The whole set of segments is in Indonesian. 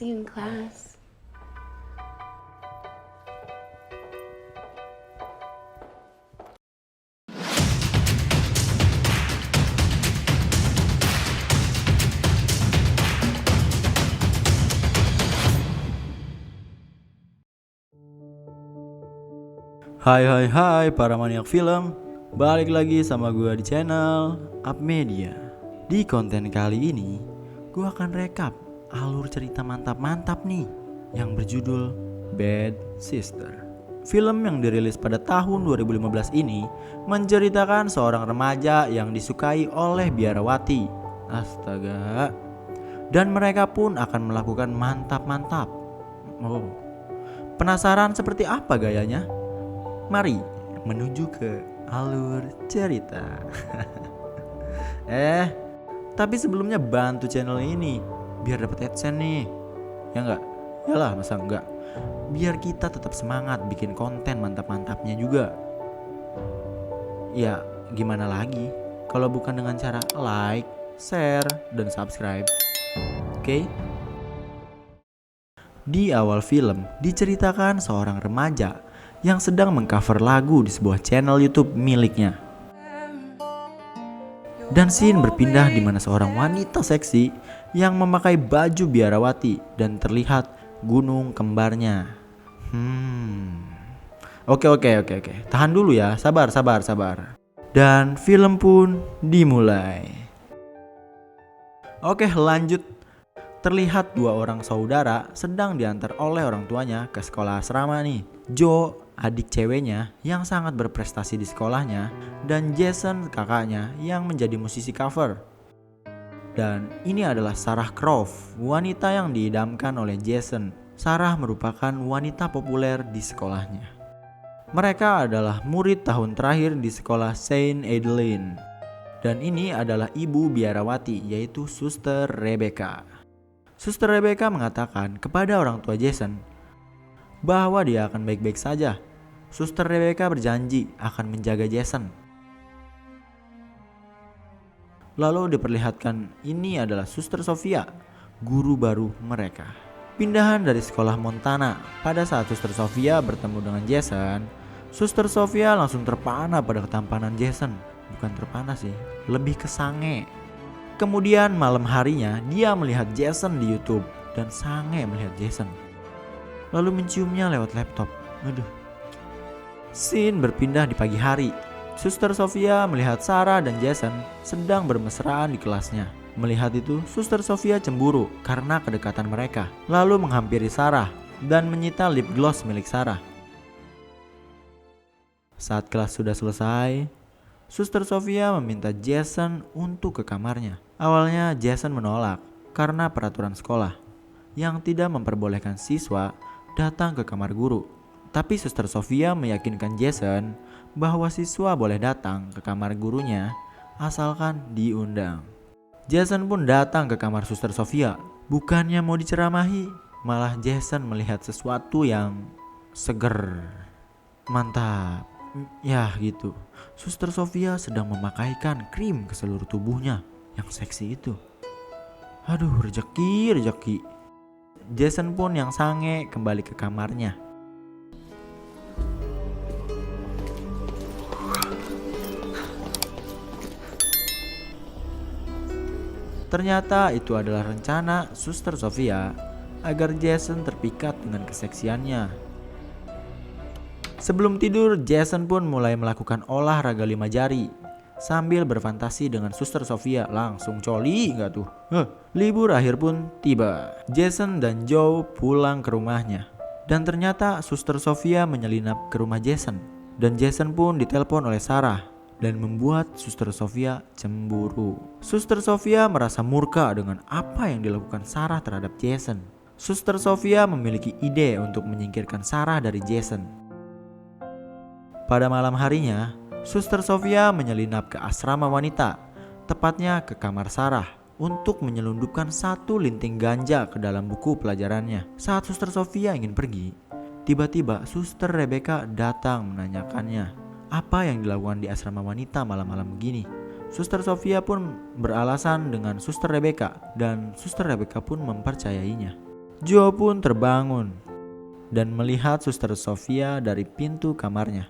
See you in class. Hai para maniak film. Balik lagi sama gue di channel Up Media. Di konten kali ini gue akan rekap alur cerita mantap-mantap nih yang berjudul Bad Sister. Film yang dirilis pada tahun 2015 ini menceritakan seorang remaja yang disukai oleh biarawati. Astaga. Dan mereka pun akan melakukan mantap-mantap. Oh, penasaran seperti apa gayanya? Mari menuju ke alur cerita. Tapi sebelumnya bantu channel ini biar dapat AdSense nih. Ya enggak? Yalah, masa enggak? Biar kita tetap semangat bikin konten mantap-mantapnya juga. Ya, gimana lagi kalau bukan dengan cara like, share, dan subscribe. Oke? Di awal film diceritakan seorang remaja yang sedang mengcover lagu di sebuah channel YouTube miliknya. Dan scene berpindah di mana seorang wanita seksi yang memakai baju biarawati dan terlihat gunung kembarnya. Oke. Tahan dulu ya, sabar. Dan film pun dimulai. Oke, lanjut. Terlihat dua orang saudara sedang diantar oleh orang tuanya ke sekolah asrama nih. Joe, adik ceweknya yang sangat berprestasi di sekolahnya, dan Jason, kakaknya yang menjadi musisi cover. Dan ini adalah Sarah Croft, wanita yang diidamkan oleh Jason. Sarah merupakan wanita populer di sekolahnya. Mereka adalah murid tahun terakhir di sekolah Saint Adeline. Dan ini adalah ibu biarawati, yaitu Suster Rebecca. Suster Rebecca mengatakan kepada orang tua Jason bahwa dia akan baik-baik saja. Suster Rebecca berjanji akan menjaga Jason. Lalu diperlihatkan ini adalah Suster Sophia, guru baru mereka. Pindahan dari sekolah Montana. Pada saat Suster Sophia bertemu dengan Jason, Suster Sophia langsung terpana pada ketampanan Jason. Bukan terpana sih, lebih ke sange. Kemudian malam harinya dia melihat Jason di YouTube dan sange melihat Jason. Lalu menciumnya lewat laptop. Scene berpindah di pagi hari. Suster Sophia melihat Sarah dan Jason sedang bermesraan di kelasnya. Melihat itu, Suster Sophia cemburu karena kedekatan mereka. Lalu menghampiri Sarah dan menyita lip gloss milik Sarah. Saat kelas sudah selesai, Suster Sophia meminta Jason untuk ke kamarnya. Awalnya Jason menolak karena peraturan sekolah yang tidak memperbolehkan siswa datang ke kamar guru. Tapi Suster Sophia meyakinkan Jason bahwa siswa boleh datang ke kamar gurunya asalkan diundang. Jason pun datang ke kamar Suster Sophia. Bukannya mau diceramahi, malah Jason melihat sesuatu yang seger. Mantap. Ya gitu. Suster Sophia sedang memakaikan krim ke seluruh tubuhnya yang seksi itu. Aduh, rejeki. Jason pun yang sange kembali ke kamarnya. Ternyata itu adalah rencana Suster Sophia agar Jason terpikat dengan keseksiannya. Sebelum tidur, Jason pun mulai melakukan olahraga 5 jari sambil berfantasi dengan Suster Sophia. Langsung coli nggak tuh? Libur akhir pun tiba. Jason dan Joe pulang ke rumahnya. Dan ternyata Suster Sophia menyelinap ke rumah Jason. Dan Jason pun ditelepon oleh Sarah dan membuat Suster Sophia cemburu. Suster Sophia merasa murka dengan apa yang dilakukan Sarah terhadap Jason. Suster Sophia memiliki ide untuk menyingkirkan Sarah dari Jason. Pada malam harinya, Suster Sophia menyelinap ke asrama wanita, tepatnya ke kamar Sarah, untuk menyelundupkan satu linting ganja ke dalam buku pelajarannya. Saat Suster Sophia ingin pergi, tiba-tiba Suster Rebecca datang menanyakannya apa yang dilakukan di asrama wanita malam-malam begini. Suster Sophia pun beralasan dengan Suster Rebecca dan Suster Rebecca pun mempercayainya. Joe pun terbangun dan melihat Suster Sofia dari pintu kamarnya.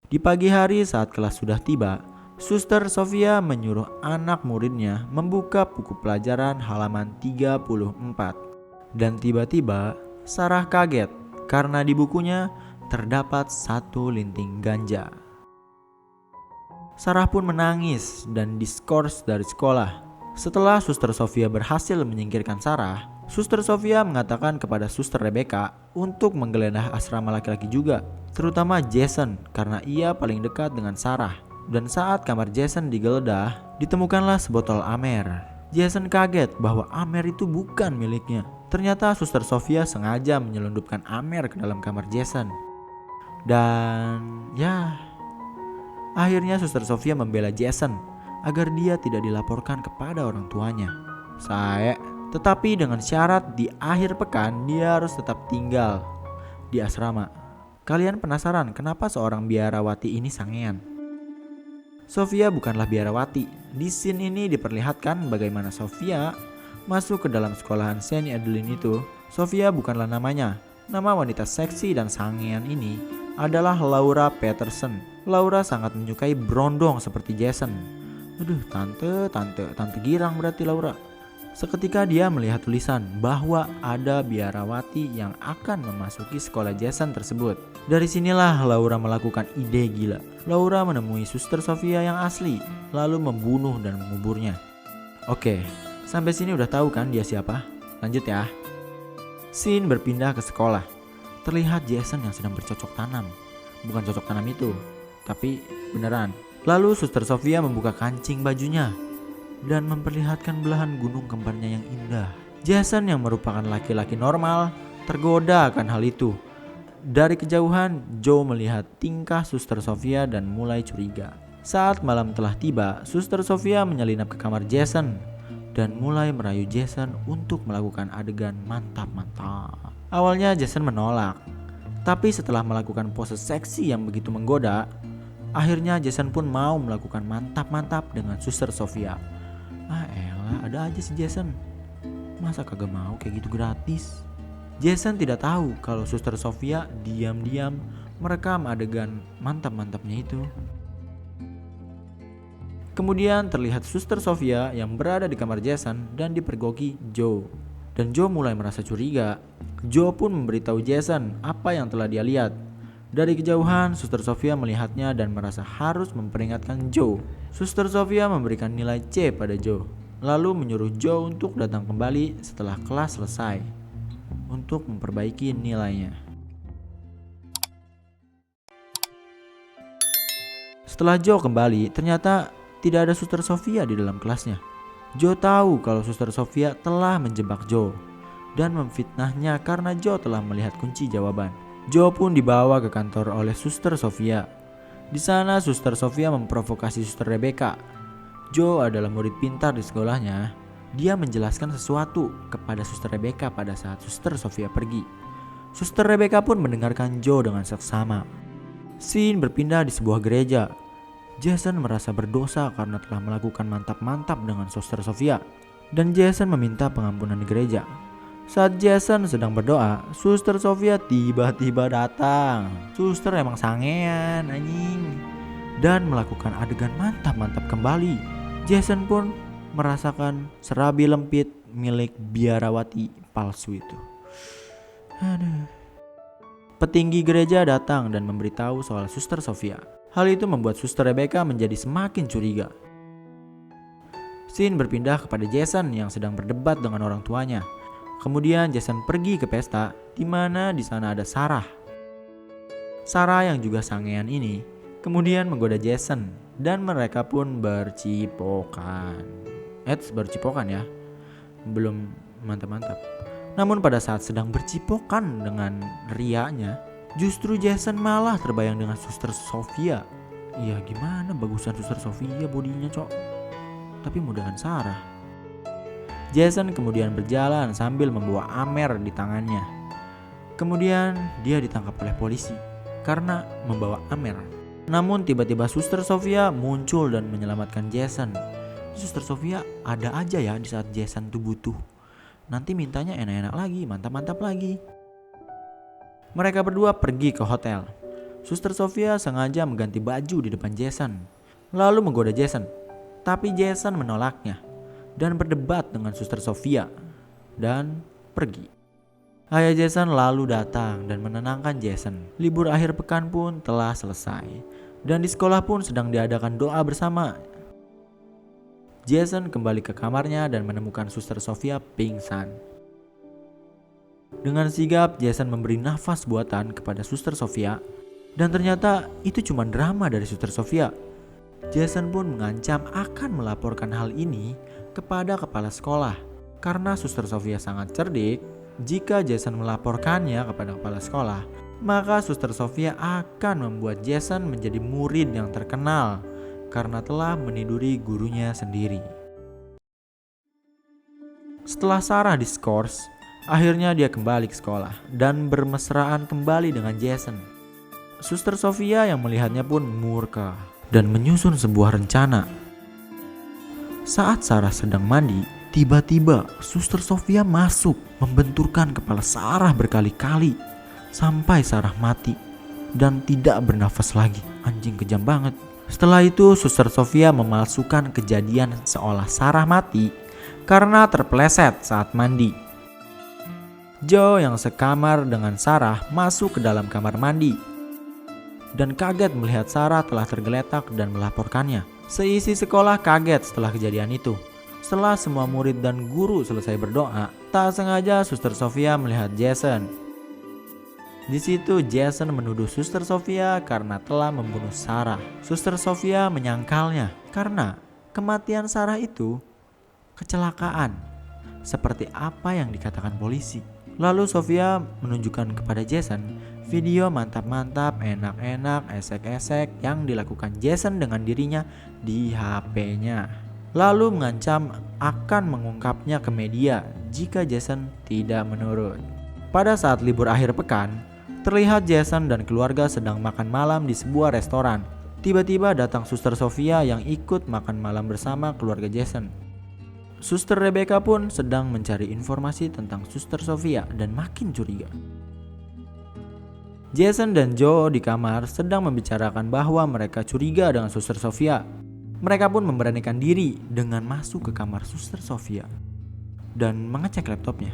Di pagi hari saat kelas sudah tiba, Suster Sofia menyuruh anak muridnya membuka buku pelajaran halaman 34. Dan tiba-tiba Sarah kaget karena di bukunya terdapat satu linting ganja. Sarah pun menangis dan diskors dari sekolah. Setelah Suster Sofia berhasil menyingkirkan Sarah, Suster Sofia mengatakan kepada Suster Rebecca untuk menggeledah asrama laki-laki juga, terutama Jason karena ia paling dekat dengan Sarah. Dan saat kamar Jason digeledah, ditemukanlah sebotol Amer. Jason kaget bahwa Amer itu bukan miliknya. Ternyata Suster Sofia sengaja menyelundupkan Amer ke dalam kamar Jason. Dan akhirnya Suster Sofia membela Jason agar dia tidak dilaporkan kepada orang tuanya. Tetapi dengan syarat di akhir pekan dia harus tetap tinggal di asrama. Kalian penasaran kenapa seorang biarawati ini sangean? Sofia bukanlah biarawati. Di scene ini diperlihatkan bagaimana Sofia masuk ke dalam sekolahan Saint Adeline itu. Sofia bukanlah namanya. Nama wanita seksi dan sangean ini adalah Laura Peterson. Laura sangat menyukai berondong seperti Jason. Aduh, tante girang berarti Laura. Seketika dia melihat tulisan bahwa ada biarawati yang akan memasuki sekolah Jason tersebut. Dari sinilah Laura melakukan ide gila. Laura menemui Suster Sofia yang asli, lalu membunuh dan menguburnya. Oke, sampai sini udah tahu kan dia siapa? Lanjut ya. Scene berpindah ke sekolah. Terlihat Jason yang sedang bercocok tanam. Bukan cocok tanam itu, tapi beneran. Lalu Suster Sofia membuka kancing bajunya dan memperlihatkan belahan gunung kembarnya yang indah. Jason yang merupakan laki-laki normal tergoda akan hal itu. Dari kejauhan, Joe melihat tingkah Suster Sofia dan mulai curiga. Saat malam telah tiba, Suster Sofia menyelinap ke kamar Jason dan mulai merayu Jason untuk melakukan adegan mantap-mantap. Awalnya Jason menolak, tapi setelah melakukan pose seksi yang begitu menggoda, akhirnya Jason pun mau melakukan mantap-mantap dengan Suster Sofia. Elah, ada aja si Jason. Masa kagak mau kayak gitu gratis? Jason tidak tahu kalau Suster Sofia diam-diam merekam adegan mantap-mantapnya itu. Kemudian terlihat Suster Sofia yang berada di kamar Jason dan dipergoki Joe. Dan Joe mulai merasa curiga. Joe pun memberitahu Jason apa yang telah dia lihat. Dari kejauhan, Suster Sofia melihatnya dan merasa harus memperingatkan Joe. Suster Sofia memberikan nilai C pada Joe, lalu menyuruh Joe untuk datang kembali setelah kelas selesai untuk memperbaiki nilainya. Setelah Joe kembali, ternyata tidak ada Suster Sofia di dalam kelasnya. Joe tahu kalau Suster Sofia telah menjebak Joe dan memfitnahnya karena Joe telah melihat kunci jawaban. Joe pun dibawa ke kantor oleh Suster Sofia. Di sana Suster Sofia memprovokasi Suster Rebecca. Joe adalah murid pintar di sekolahnya. Dia menjelaskan sesuatu kepada Suster Rebecca pada saat Suster Sofia pergi. Suster Rebecca pun mendengarkan Joe dengan seksama. Scene berpindah di sebuah gereja. Jason merasa berdosa karena telah melakukan mantap-mantap dengan Suster Sofia. Dan Jason meminta pengampunan di gereja. Saat Jason sedang berdoa, Suster Sofia tiba-tiba datang. Suster emang sangean anjing. Dan melakukan adegan mantap-mantap kembali. Jason pun merasakan serabi lempit milik biarawati palsu itu. Petinggi gereja datang dan memberitahu soal Suster Sofia. Hal itu membuat Suster Rebecca menjadi semakin curiga. Scene berpindah kepada Jason yang sedang berdebat dengan orang tuanya. Kemudian Jason pergi ke pesta, di mana di sana ada Sarah. Sarah yang juga sangean ini kemudian menggoda Jason dan mereka pun bercipokan. Bercipokan ya, belum mantap-mantap. Namun pada saat sedang bercipokan dengan riaknya, justru Jason malah terbayang dengan Suster Sofia. Ya gimana bagusan Suster Sofia bodinya cok, tapi mudahan Sarah. Jason kemudian berjalan sambil membawa Amer di tangannya. Kemudian dia ditangkap oleh polisi karena membawa Amer. Namun tiba-tiba Suster Sofia muncul dan menyelamatkan Jason. Suster Sofia ada aja ya di saat Jason tuh butuh. nanti mintanya enak-enak lagi, mantap-mantap lagi. Mereka berdua pergi ke hotel. Suster Sofia sengaja mengganti baju di depan Jason, lalu menggoda Jason. Tapi Jason menolaknya dan berdebat dengan Suster Sofia dan pergi. Ayah Jason lalu datang dan menenangkan Jason. Libur akhir pekan pun telah selesai dan di sekolah pun sedang diadakan doa bersama. Jason kembali ke kamarnya dan menemukan Suster Sofia pingsan. Dengan sigap Jason memberi nafas buatan kepada Suster Sofia dan ternyata itu cuma drama dari Suster Sofia. Jason pun mengancam akan melaporkan hal ini kepada kepala sekolah karena Suster Sofia sangat cerdik. Jika Jason melaporkannya kepada kepala sekolah, maka Suster Sofia akan membuat Jason menjadi murid yang terkenal karena telah meniduri gurunya sendiri. Setelah Sarah diskors, akhirnya dia kembali ke sekolah dan bermesraan kembali dengan Jason. Suster Sofia yang melihatnya pun murka dan menyusun sebuah rencana. Saat Sarah sedang mandi, tiba-tiba Suster Sofia masuk membenturkan kepala Sarah berkali-kali sampai Sarah mati dan tidak bernafas lagi. Anjing, kejam banget. Setelah itu Suster Sofia memalsukan kejadian seolah Sarah mati karena terpeleset saat mandi. Joe yang sekamar dengan Sarah masuk ke dalam kamar mandi dan kaget melihat Sarah telah tergeletak dan melaporkannya. Seisi sekolah kaget setelah kejadian itu. Setelah semua murid dan guru selesai berdoa, tak sengaja Suster Sofia melihat Jason. Di situ Jason menuduh Suster Sofia karena telah membunuh Sarah. Suster Sofia menyangkalnya karena kematian Sarah itu kecelakaan, seperti apa yang dikatakan polisi. Lalu Sofia menunjukkan kepada Jason video mantap-mantap, enak-enak, esek-esek yang dilakukan Jason dengan dirinya di HP-nya. Lalu mengancam akan mengungkapnya ke media jika Jason tidak menurut. Pada saat libur akhir pekan, terlihat Jason dan keluarga sedang makan malam di sebuah restoran. Tiba-tiba datang Suster Sofia yang ikut makan malam bersama keluarga Jason. Suster Rebecca pun sedang mencari informasi tentang Suster Sofia dan makin curiga. Jason dan Joe di kamar sedang membicarakan bahwa mereka curiga dengan Suster Sofia. Mereka pun memberanikan diri dengan masuk ke kamar Suster Sofia dan mengecek laptopnya.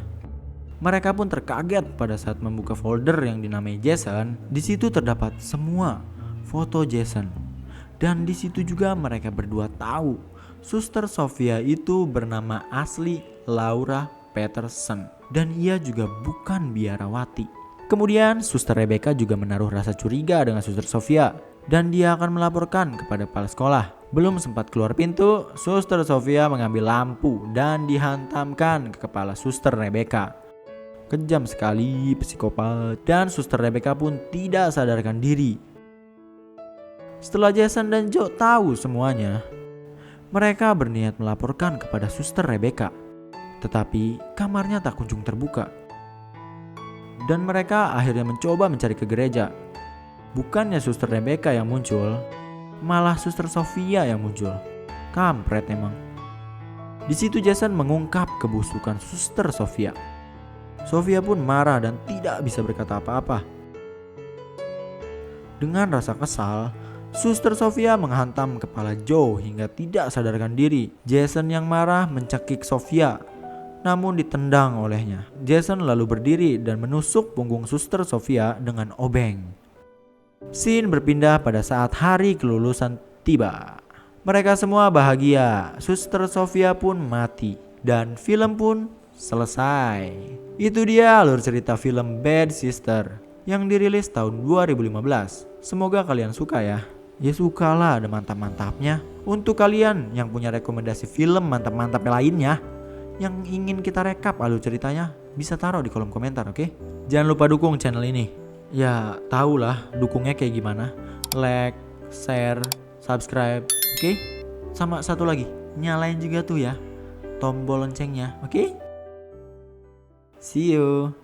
Mereka pun terkaget pada saat membuka folder yang dinamai Jason. Di situ terdapat semua foto Jason. Dan di situ juga mereka berdua tahu Suster Sofia itu bernama asli Laura Peterson dan ia juga bukan biarawati. Kemudian Suster Rebecca juga menaruh rasa curiga dengan Suster Sofia dan dia akan melaporkan kepada kepala sekolah. Belum sempat keluar pintu, Suster Sofia mengambil lampu dan dihantamkan ke kepala Suster Rebecca. Kejam sekali, psikopat. Dan Suster Rebecca pun tidak sadarkan diri. Setelah Jason dan Joe tahu semuanya, mereka berniat melaporkan kepada Suster Rebecca. Tetapi kamarnya tak kunjung terbuka. Dan mereka akhirnya mencoba mencari ke gereja. Bukannya Suster Rebecca yang muncul, malah Suster Sofia yang muncul. Kampret emang. Di situ Jason mengungkap kebusukan Suster Sofia. Sofia pun marah dan tidak bisa berkata apa-apa. Dengan rasa kesal, Suster Sofia menghantam kepala Joe hingga tidak sadarkan diri. Jason yang marah mencekik Sofia, namun ditendang olehnya. Jason lalu berdiri dan menusuk punggung Suster Sofia dengan obeng. Scene berpindah pada saat hari kelulusan tiba. Mereka semua bahagia, Suster Sofia pun mati, dan film pun selesai. Itu dia alur cerita film Bad Sister yang dirilis tahun 2015. Semoga kalian suka ya. Ya sukalah, ada mantap-mantapnya. Untuk kalian yang punya rekomendasi film mantap-mantap lainnya yang ingin kita rekap alur ceritanya, bisa taruh di kolom komentar, oke? Jangan lupa dukung channel ini. Ya tahulah dukungnya kayak gimana. Like, share, subscribe, oke? Sama satu lagi, nyalain juga tuh ya tombol loncengnya, oke? See you.